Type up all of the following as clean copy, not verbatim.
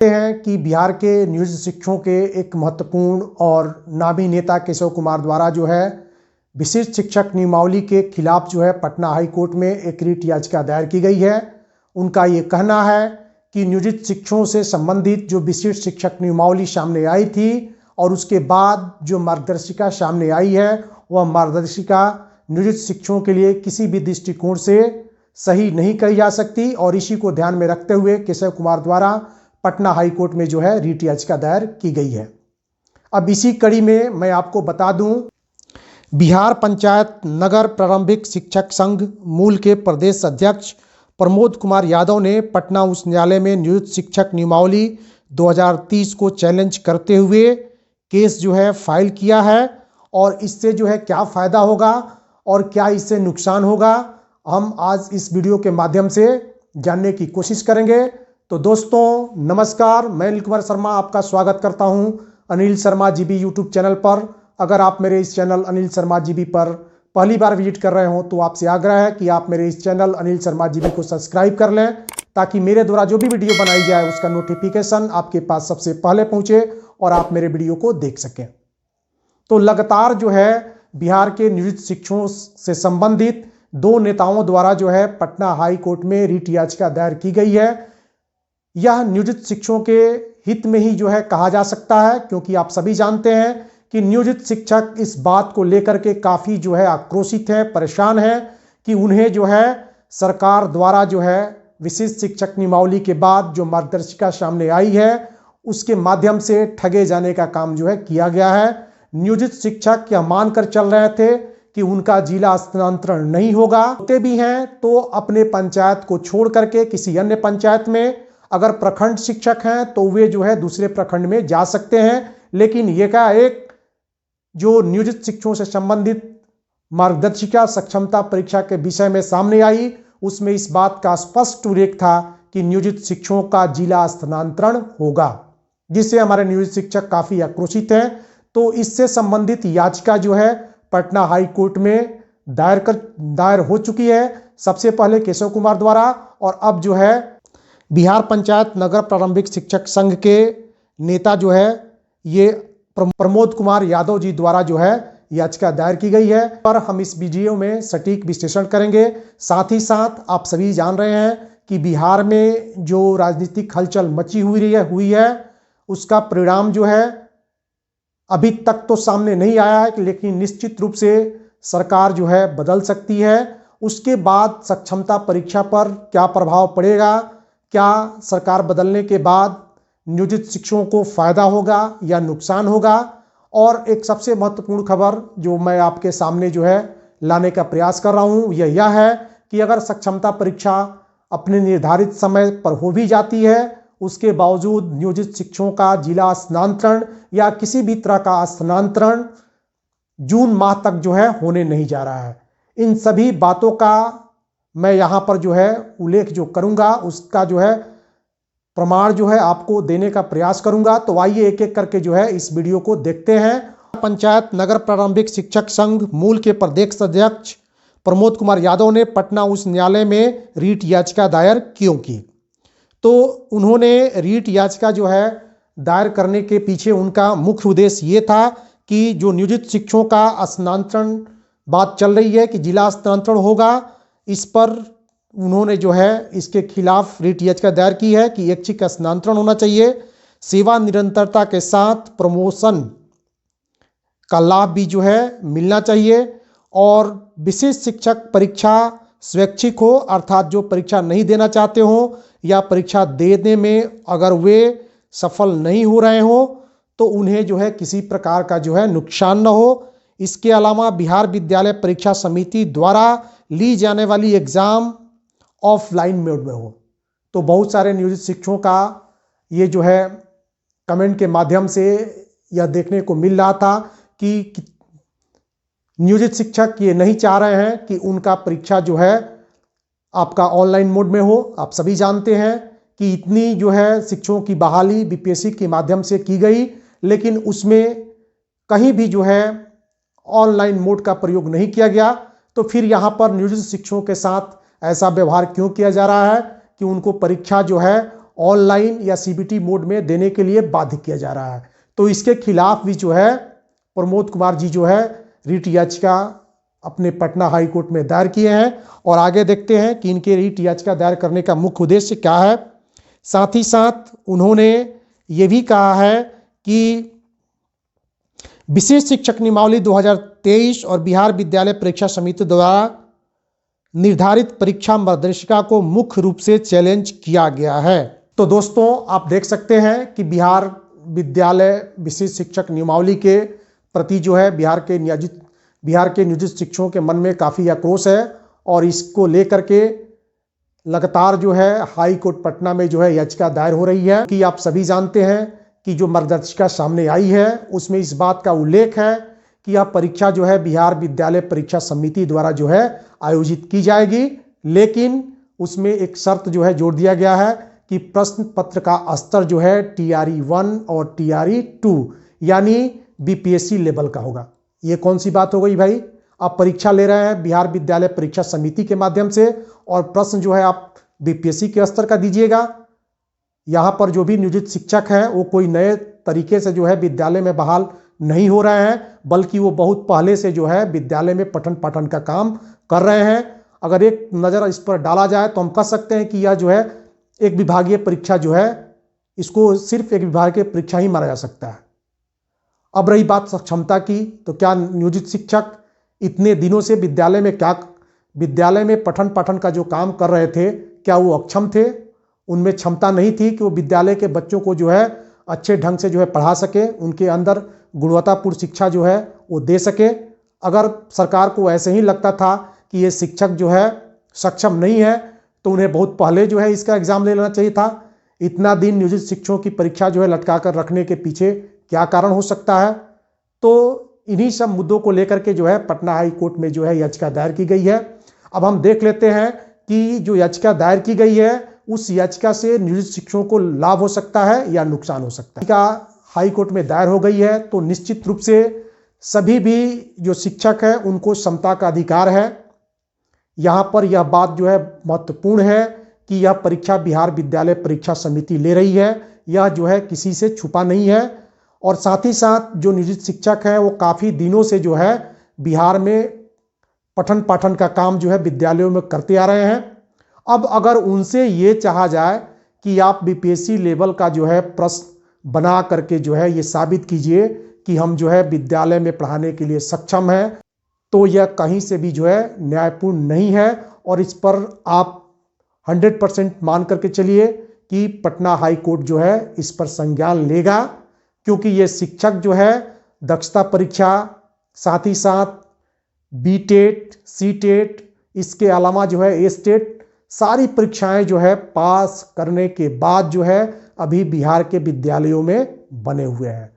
हैं कि बिहार के नियोजित शिक्षकों के एक महत्वपूर्ण और नामी नेता केशव कुमार द्वारा जो है विशिष्ट शिक्षक नियमावली के खिलाफ जो है पटना हाई कोर्ट में एक रिट याचिका दायर की गई है। उनका ये कहना है कि नियोजित शिक्षकों से संबंधित जो विशिष्ट शिक्षक नियमावली सामने आई थी और उसके बाद जो मार्गदर्शिका सामने आई है वह मार्गदर्शिका नियोजित शिक्षकों के लिए किसी भी दृष्टिकोण से सही नहीं कही जा सकती और इसी को ध्यान में रखते हुए केशव कुमार द्वारा पटना हाई कोर्ट में जो है रिट याचिका दायर की गई है। अब इसी कड़ी में मैं आपको बता दूं, बिहार पंचायत नगर प्रारंभिक शिक्षक संघ मूल के प्रदेश अध्यक्ष प्रमोद कुमार यादव ने पटना उच्च न्यायालय में नियोजित शिक्षक नियमावली 2030 को चैलेंज करते हुए केस जो है फाइल किया है और इससे जो है क्या फ़ायदा होगा और क्या इससे नुकसान होगा, हम आज इस वीडियो के माध्यम से जानने की कोशिश करेंगे। तो दोस्तों नमस्कार, मैं अनिल कुमार शर्मा आपका स्वागत करता हूं Anil Sharma GB YouTube channel पर। अगर आप मेरे इस चैनल अनिल शर्मा जीबी पर पहली बार विजिट कर रहे हो तो आपसे आग्रह है कि आप मेरे इस चैनल अनिल शर्मा जीबी को सब्सक्राइब कर लें ताकि मेरे द्वारा जो भी वीडियो बनाई जाए उसका नोटिफिकेशन आपके पास सबसे पहले पहुंचे और आप मेरे वीडियो को देख सकें। तो लगातार जो है बिहार के नियोजित शिक्षकों से संबंधित दो नेताओं द्वारा जो है पटना हाई कोर्ट में रिट याचिका दायर की गई है। यह नियोजित शिक्षकों के हित में ही जो है कहा जा सकता है, क्योंकि आप सभी जानते हैं कि नियोजित शिक्षक इस बात को लेकर के काफ़ी जो है आक्रोशित हैं, परेशान हैं कि उन्हें जो है सरकार द्वारा जो है विशिष्ट शिक्षक नियमावली के बाद जो मार्गदर्शिका सामने आई है उसके माध्यम से ठगे जाने का काम जो है किया गया है। नियोजित शिक्षक यह मानकर चल रहे थे कि उनका जिला स्थानांतरण नहीं होगा, होते भी हैं तो अपने पंचायत को छोड़ करके किसी अन्य पंचायत में, अगर प्रखंड शिक्षक हैं तो वे जो है दूसरे प्रखंड में जा सकते हैं। लेकिन ये क्या एक जो नियोजित शिक्षकों से संबंधित मार्गदर्शिका सक्षमता परीक्षा के विषय में सामने आई उसमें इस बात का स्पष्ट उल्लेख था कि नियोजित शिक्षकों का जिला स्थानांतरण होगा, जिससे हमारे नियोजित शिक्षक काफ़ी आक्रोशित हैं। तो इससे संबंधित याचिका जो है पटना हाई कोर्ट में दायर हो चुकी है, सबसे पहले केशव कुमार द्वारा और अब जो है बिहार पंचायत नगर प्रारंभिक शिक्षक संघ के नेता जो है ये प्रमोद कुमार यादव जी द्वारा जो है याचिका दायर की गई है। पर हम इस वीडियो में सटीक विश्लेषण करेंगे। साथ ही साथ आप सभी जान रहे हैं कि बिहार में जो राजनीतिक हलचल मची हुई है उसका परिणाम जो है अभी तक तो सामने नहीं आया है, लेकिन निश्चित रूप से सरकार जो है बदल सकती है। उसके बाद सक्षमता परीक्षा पर क्या प्रभाव पड़ेगा, क्या सरकार बदलने के बाद नियोजित शिक्षकों को फायदा होगा या नुकसान होगा, और एक सबसे महत्वपूर्ण खबर जो मैं आपके सामने जो है लाने का प्रयास कर रहा हूं यह है कि अगर सक्षमता परीक्षा अपने निर्धारित समय पर हो भी जाती है उसके बावजूद नियोजित शिक्षकों का जिला स्थानांतरण या किसी भी तरह का स्थानांतरण जून माह तक जो है होने नहीं जा रहा है। इन सभी बातों का मैं यहाँ पर जो है उल्लेख जो करूँगा उसका जो है प्रमाण जो है आपको देने का प्रयास करूँगा। तो आइए एक एक करके जो है इस वीडियो को देखते हैं। पंचायत नगर प्रारंभिक शिक्षक संघ मूल के प्रदेश अध्यक्ष प्रमोद कुमार यादव ने पटना उच्च न्यायालय में रिट याचिका दायर क्यों की? तो उन्होंने रिट याचिका जो है दायर करने के पीछे उनका मुख्य उद्देश्य ये था कि जो नियोजित शिक्षकों का स्थानांतरण बात चल रही है कि जिला स्थानांतरण होगा, इस पर उन्होंने जो है इसके खिलाफ रिट याचिका दायर की है कि ऐच्छिक स्थानांतरण होना चाहिए, सेवा निरंतरता के साथ प्रमोशन का लाभ भी जो है मिलना चाहिए और विशिष्ट शिक्षक परीक्षा स्वैच्छिक हो, अर्थात जो परीक्षा नहीं देना चाहते हो या परीक्षा देने में अगर वे सफल नहीं हो रहे हो तो उन्हें जो है किसी प्रकार का जो है नुकसान न हो। इसके अलावा बिहार विद्यालय परीक्षा समिति द्वारा ली जाने वाली एग्ज़ाम ऑफलाइन मोड में हो। तो बहुत सारे नियोजित शिक्षकों का ये जो है कमेंट के माध्यम से यह देखने को मिल रहा था कि नियोजित शिक्षक ये नहीं चाह रहे हैं कि उनका परीक्षा जो है आपका ऑनलाइन मोड में हो। आप सभी जानते हैं कि इतनी जो है शिक्षकों की बहाली बीपीएससी के माध्यम से की गई, लेकिन उसमें कहीं भी जो है ऑनलाइन मोड का प्रयोग नहीं किया गया। तो फिर यहाँ पर नियोजित शिक्षकों के साथ ऐसा व्यवहार क्यों किया जा रहा है कि उनको परीक्षा जो है ऑनलाइन या सीबीटी मोड में देने के लिए बाध्य किया जा रहा है। तो इसके खिलाफ भी जो है प्रमोद कुमार जी जो है रिट याचिका अपने पटना हाई कोर्ट में दायर किए हैं। और आगे देखते हैं कि इनके रिट याचिका दायर करने का मुख्य उद्देश्य क्या है। साथ ही साथ उन्होंने ये भी कहा है कि विशेष शिक्षक नियमावली 2023 और बिहार विद्यालय परीक्षा समिति द्वारा निर्धारित परीक्षा मार्गदर्शिका को मुख्य रूप से चैलेंज किया गया है। तो दोस्तों आप देख सकते हैं कि बिहार विद्यालय विशेष शिक्षक नियमावली के प्रति जो है बिहार के नियोजित शिक्षकों के मन में काफ़ी आक्रोश है और इसको लेकर के लगातार जो है हाई कोर्ट पटना में जो है याचिका दायर हो रही है। कि आप सभी जानते हैं कि जो मार्गदर्शिका सामने आई है उसमें इस बात का उल्लेख है कि यह परीक्षा जो है बिहार विद्यालय परीक्षा समिति द्वारा जो है आयोजित की जाएगी, लेकिन उसमें एक शर्त जो है जोड़ दिया गया है कि प्रश्न पत्र का स्तर जो है TRE 1 और TRE 2 यानी BPSC लेवल का होगा। ये कौन सी बात हो गई भाई? आप परीक्षा ले रहे हैं बिहार विद्यालय परीक्षा समिति के माध्यम से और प्रश्न जो है आप BPSC के स्तर का दीजिएगा। यहाँ पर जो भी नियोजित शिक्षक हैं वो कोई नए तरीके से जो है विद्यालय में बहाल नहीं हो रहे हैं, बल्कि वो बहुत पहले से जो है विद्यालय में पठन पाठन का काम कर रहे हैं। अगर एक नज़र इस पर डाला जाए तो हम कह सकते हैं कि यह जो है एक विभागीय परीक्षा जो है इसको सिर्फ एक विभागीय परीक्षा ही माना जा सकता है। अब रही बात सक्षमता की, तो क्या नियोजित शिक्षक इतने दिनों से विद्यालय में पठन पाठन का जो काम कर रहे थे क्या वो अक्षम थे? उनमें क्षमता नहीं थी कि वो विद्यालय के बच्चों को जो है अच्छे ढंग से जो है पढ़ा सके, उनके अंदर गुणवत्तापूर्ण शिक्षा जो है वो दे सके? अगर सरकार को ऐसे ही लगता था कि ये शिक्षक जो है सक्षम नहीं है तो उन्हें बहुत पहले जो है इसका एग्जाम ले लेना चाहिए था। इतना दिन नियोजित शिक्षकों की परीक्षा जो है लटका कर रखने के पीछे क्या कारण हो सकता है? तो इन्हीं सब मुद्दों को लेकर के जो है पटना हाई कोर्ट में जो है याचिका दायर की गई है। अब हम देख लेते हैं कि जो याचिका दायर की गई है उस याचिका से नियोजित शिक्षकों को लाभ हो सकता है या नुकसान हो सकता है। याचिका हाई कोर्ट में दायर हो गई है तो निश्चित रूप से सभी भी जो शिक्षक हैं उनको समता का अधिकार है। यहाँ पर यह बात जो है महत्वपूर्ण है कि यह परीक्षा बिहार विद्यालय परीक्षा समिति ले रही है, यह जो है किसी से छुपा नहीं है। और साथ ही साथ जो नियोजित शिक्षक हैं वो काफ़ी दिनों से जो है बिहार में पठन पाठन का काम जो है विद्यालयों में करते आ रहे हैं। अब अगर उनसे ये चाहा जाए कि आप BPSC लेवल का जो है प्रश्न बना करके जो है ये साबित कीजिए कि हम जो है विद्यालय में पढ़ाने के लिए सक्षम हैं, तो यह कहीं से भी जो है न्यायपूर्ण नहीं है। और इस पर आप 100% मान करके चलिए कि पटना हाई कोर्ट जो है इस पर संज्ञान लेगा, क्योंकि ये शिक्षक जो है दक्षता परीक्षा, साथ ही साथ BTET, CTET, इसके अलावा जो है A-STET सारी परीक्षाएं जो है पास करने के बाद जो है अभी बिहार के विद्यालयों में बने हुए हैं।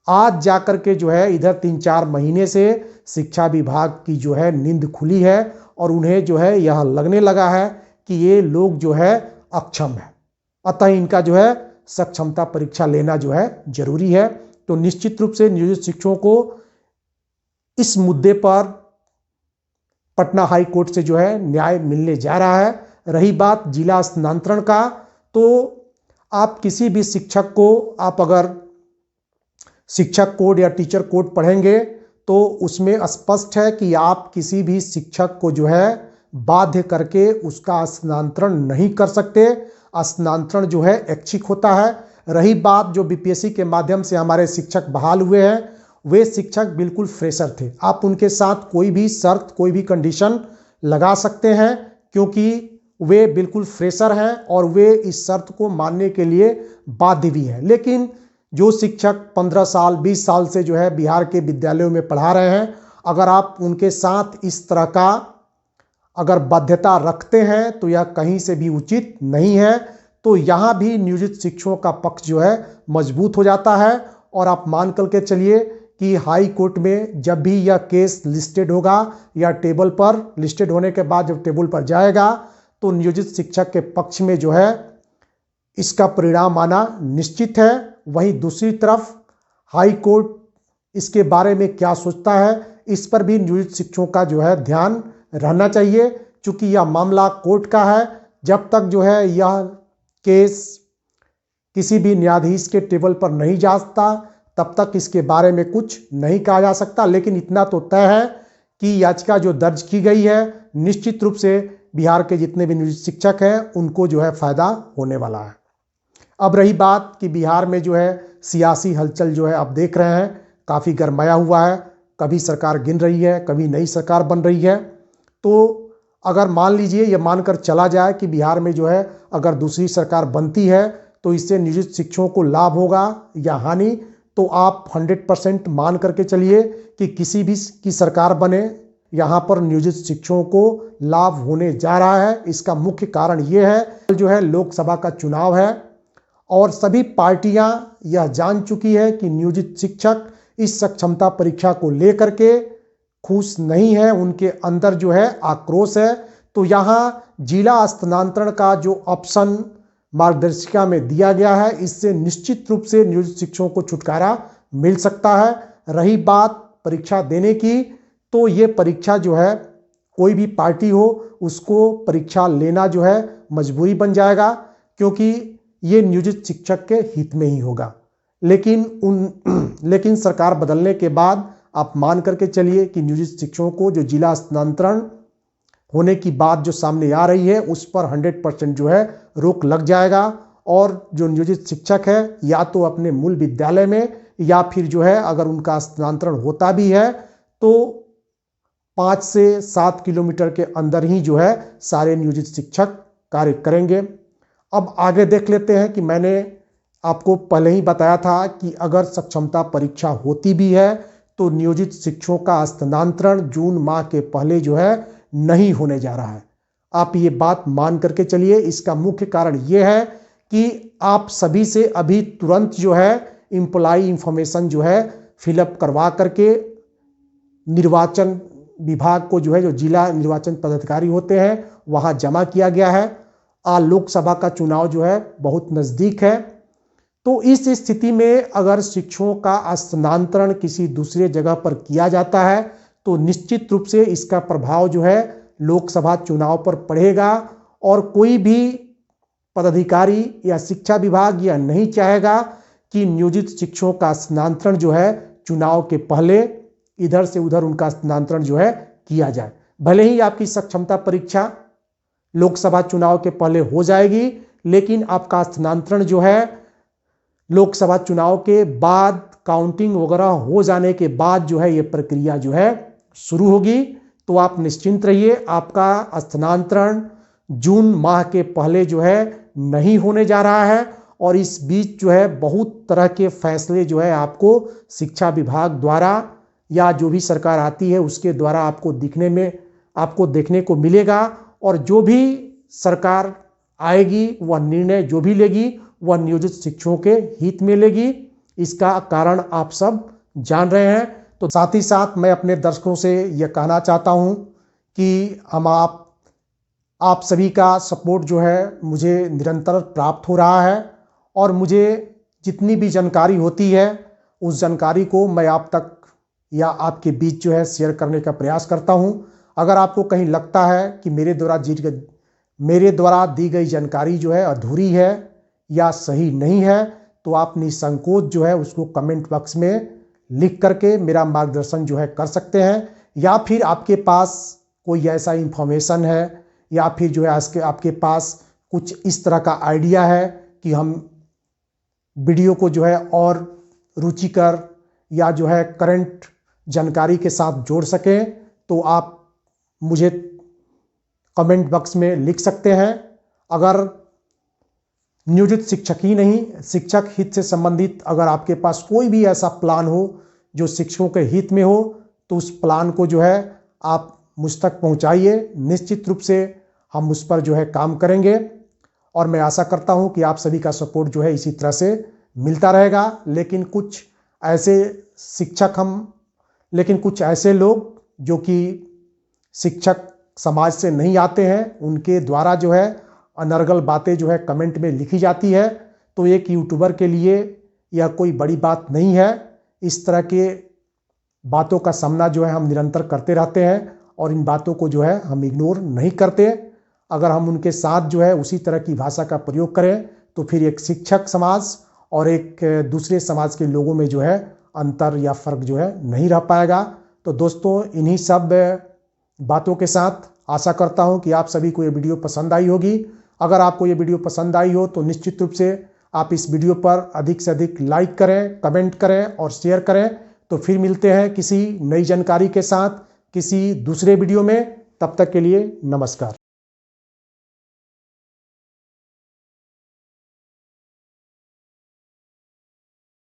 आज जाकर के जो है इधर 3-4 महीने से शिक्षा विभाग की जो है नींद खुली है और उन्हें जो है यह लगने लगा है कि ये लोग जो है अक्षम है, अतः इनका जो है सक्षमता परीक्षा लेना जो है जरूरी है। तो निश्चित रूप से नियोजित शिक्षकों को इस मुद्दे पर पटना हाई कोर्ट से जो है न्याय मिलने जा रहा है। रही बात जिला स्थानांतरण का, तो आप किसी भी शिक्षक को आप अगर शिक्षक कोड या टीचर कोड पढ़ेंगे तो उसमें स्पष्ट है कि आप किसी भी शिक्षक को जो है बाध्य करके उसका स्थानांतरण नहीं कर सकते। स्थानांतरण जो है ऐच्छिक होता है। रही बात जो BPSC के माध्यम से हमारे शिक्षक बहाल हुए हैं, वे शिक्षक बिल्कुल फ्रेशर थे। आप उनके साथ कोई भी शर्त, कोई भी कंडीशन लगा सकते हैं, क्योंकि वे बिल्कुल फ्रेशर हैं और वे इस शर्त को मानने के लिए बाध्य भी हैं। लेकिन जो शिक्षक 15 साल 20 साल से जो है बिहार के विद्यालयों में पढ़ा रहे हैं, अगर आप उनके साथ इस तरह का अगर बाध्यता रखते हैं तो यह कहीं से भी उचित नहीं है। तो यहाँ भी नियोजित शिक्षकों का पक्ष जो है मजबूत हो जाता है। और आप मान करके चलिए कि हाई कोर्ट में जब भी यह केस लिस्टेड होगा या टेबल पर लिस्टेड होने के बाद जब टेबल पर जाएगा तो नियोजित शिक्षक के पक्ष में जो है इसका परिणाम आना निश्चित है। वहीं दूसरी तरफ हाई कोर्ट इसके बारे में क्या सोचता है, इस पर भी नियोजित शिक्षकों का जो है ध्यान रहना चाहिए, क्योंकि यह मामला कोर्ट का है। जब तक जो है यह केस किसी भी न्यायाधीश के टेबल पर नहीं जाता तब तक इसके बारे में कुछ नहीं कहा जा सकता। लेकिन इतना तो तय है कि याचिका जो दर्ज की गई है, निश्चित रूप से बिहार के जितने भी नियोजित शिक्षक हैं उनको जो है फायदा होने वाला है। अब रही बात कि बिहार में जो है सियासी हलचल जो है आप देख रहे हैं काफ़ी गरमाया हुआ है। कभी सरकार गिन रही है, कभी नई सरकार बन रही है। तो अगर मान लीजिए ये मानकर चला जाए कि बिहार में जो है अगर दूसरी सरकार बनती है तो इससे नियोजित शिक्षकों को लाभ होगा या हानि, तो आप 100% मान करके चलिए कि किसी भी की सरकार बने यहाँ पर नियोजित शिक्षकों को लाभ होने जा रहा है। इसका मुख्य कारण ये है जो है लोकसभा का चुनाव है और सभी पार्टियां यह जान चुकी है कि नियोजित शिक्षक इस सक्षमता परीक्षा को लेकर के खुश नहीं है, उनके अंदर जो है आक्रोश है। तो यहाँ जिला स्थानांतरण का जो ऑप्शन मार्गदर्शिका में दिया गया है, इससे निश्चित रूप से नियोजित शिक्षकों को छुटकारा मिल सकता है। रही बात परीक्षा देने की, तो ये परीक्षा जो है कोई भी पार्टी हो उसको परीक्षा लेना जो है मजबूरी बन जाएगा, क्योंकि ये नियोजित शिक्षक के हित में ही होगा। लेकिन सरकार बदलने के बाद आप मान करके चलिए कि नियोजित शिक्षकों को जो जिला स्थानांतरण होने की बात जो सामने आ रही है उस पर 100% जो है रोक लग जाएगा और जो नियोजित शिक्षक है या तो अपने मूल विद्यालय में या फिर जो है अगर उनका स्थानांतरण होता भी है तो 5 से 7 किलोमीटर के अंदर ही जो है सारे नियोजित शिक्षक कार्य करेंगे। अब आगे देख लेते हैं कि मैंने आपको पहले ही बताया था कि अगर सक्षमता परीक्षा होती भी है तो नियोजित शिक्षकों का स्थानांतरण जून माह के पहले जो है नहीं होने जा रहा है। आप ये बात मान करके चलिए। इसका मुख्य कारण ये है कि आप सभी से अभी तुरंत जो है एम्प्लॉय इंफॉर्मेशन जो है फिलअप करवा करके निर्वाचन विभाग को जो है जो जिला निर्वाचन पदाधिकारी होते हैं वहां जमा किया गया है। लोकसभा का चुनाव जो है बहुत नज़दीक है। तो इस स्थिति में अगर शिक्षकों का स्थानांतरण किसी दूसरे जगह पर किया जाता है तो निश्चित रूप से इसका प्रभाव जो है लोकसभा चुनाव पर पड़ेगा और कोई भी पदाधिकारी या शिक्षा विभाग यह नहीं चाहेगा कि नियोजित शिक्षकों का स्थानांतरण जो है चुनाव के पहले इधर से उधर उनका स्थानांतरण जो है किया जाए। भले ही आपकी सक्षमता परीक्षा लोकसभा चुनाव के पहले हो जाएगी, लेकिन आपका स्थानांतरण जो है लोकसभा चुनाव के बाद काउंटिंग वगैरह हो जाने के बाद जो है ये प्रक्रिया जो है शुरू होगी। तो आप निश्चिंत रहिए, आपका स्थानांतरण जून माह के पहले जो है नहीं होने जा रहा है और इस बीच जो है बहुत तरह के फैसले जो है आपको शिक्षा विभाग द्वारा या जो भी सरकार आती है उसके द्वारा आपको देखने को मिलेगा। और जो भी सरकार आएगी वह निर्णय जो भी लेगी वह नियोजित शिक्षकों के हित में लेगी। इसका कारण आप सब जान रहे हैं। तो साथ ही साथ मैं अपने दर्शकों से यह कहना चाहता हूं कि आप सभी का सपोर्ट जो है मुझे निरंतर प्राप्त हो रहा है और मुझे जितनी भी जानकारी होती है उस जानकारी को मैं आप तक या आपके बीच जो है शेयर करने का प्रयास करता हूं। अगर आपको कहीं लगता है कि मेरे द्वारा दी गई जानकारी जो है अधूरी है या सही नहीं है तो आप निसंकोच जो है उसको कमेंट बॉक्स में लिख करके मेरा मार्गदर्शन जो है कर सकते हैं। या फिर आपके पास कोई ऐसा इंफॉर्मेशन है या फिर जो है आपके पास कुछ इस तरह का आइडिया है कि हम वीडियो को जो है और रुचिकर या जो है करंट जानकारी के साथ जोड़ सकें तो आप मुझे कमेंट बॉक्स में लिख सकते हैं। अगर नियोजित शिक्षक ही नहीं, शिक्षक हित से संबंधित अगर आपके पास कोई भी ऐसा प्लान हो जो शिक्षकों के हित में हो तो उस प्लान को जो है आप मुझ तक पहुंचाइए। निश्चित रूप से हम उस पर जो है काम करेंगे और मैं आशा करता हूं कि आप सभी का सपोर्ट जो है इसी तरह से मिलता रहेगा। लेकिन कुछ ऐसे लोग जो कि शिक्षक समाज से नहीं आते हैं उनके द्वारा जो है अनर्गल बातें जो है कमेंट में लिखी जाती है। तो एक यूट्यूबर के लिए यह कोई बड़ी बात नहीं है। इस तरह के बातों का सामना जो है हम निरंतर करते रहते हैं और इन बातों को जो है हम इग्नोर नहीं करते। अगर हम उनके साथ जो है उसी तरह की भाषा का प्रयोग करें तो फिर एक शिक्षक समाज और एक दूसरे समाज के लोगों में जो है अंतर या फर्क जो है नहीं रह पाएगा। तो दोस्तों, इन्हीं सब बातों के साथ आशा करता हूं कि आप सभी को ये वीडियो पसंद आई होगी। अगर आपको ये वीडियो पसंद आई हो तो निश्चित रूप से आप इस वीडियो पर अधिक से अधिक लाइक करें, कमेंट करें और शेयर करें। तो फिर मिलते हैं किसी नई जानकारी के साथ किसी दूसरे वीडियो में। तब तक के लिए नमस्कार।